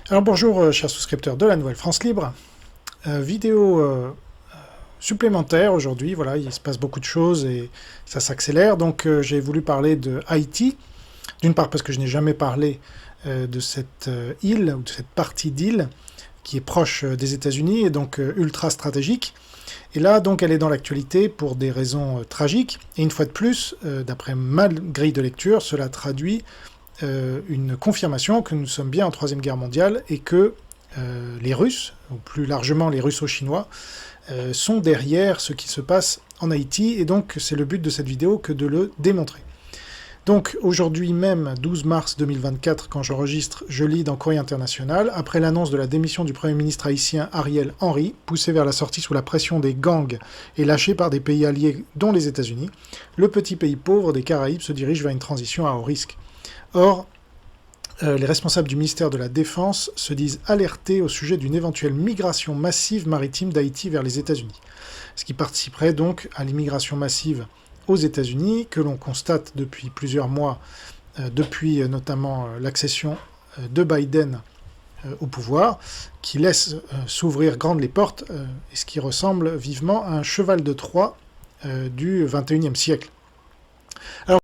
Alors bonjour chers souscripteurs de la Nouvelle France Libre, vidéo supplémentaire aujourd'hui, voilà, il se passe beaucoup de choses et ça s'accélère, donc j'ai voulu parler de Haïti, d'une part parce que je n'ai jamais parlé de cette île, ou de cette partie d'île qui est proche des États-Unis et donc ultra stratégique, et là donc elle est dans l'actualité pour des raisons tragiques, et une fois de plus, d'après ma grille de lecture, cela traduit une confirmation que nous sommes bien en Troisième Guerre mondiale et que les Russes, ou plus largement les Russo-Chinois, sont derrière ce qui se passe en Haïti, et donc c'est le but de cette vidéo que de le démontrer. Donc aujourd'hui même, 12 mars 2024, quand j'enregistre, je lis dans Courrier International, après l'annonce de la démission du Premier ministre haïtien Ariel Henry, poussé vers la sortie sous la pression des gangs et lâché par des pays alliés dont les États-Unis, le petit pays pauvre des Caraïbes se dirige vers une transition à haut risque. Or, les responsables du ministère de la Défense se disent alertés au sujet d'une éventuelle migration massive maritime d'Haïti vers les États-Unis, ce qui participerait donc à l'immigration massive aux États-Unis, que l'on constate depuis plusieurs mois, depuis notamment l'accession de Biden au pouvoir, qui laisse s'ouvrir grandes les portes, et ce qui ressemble vivement à un cheval de Troie du XXIe siècle. Alors,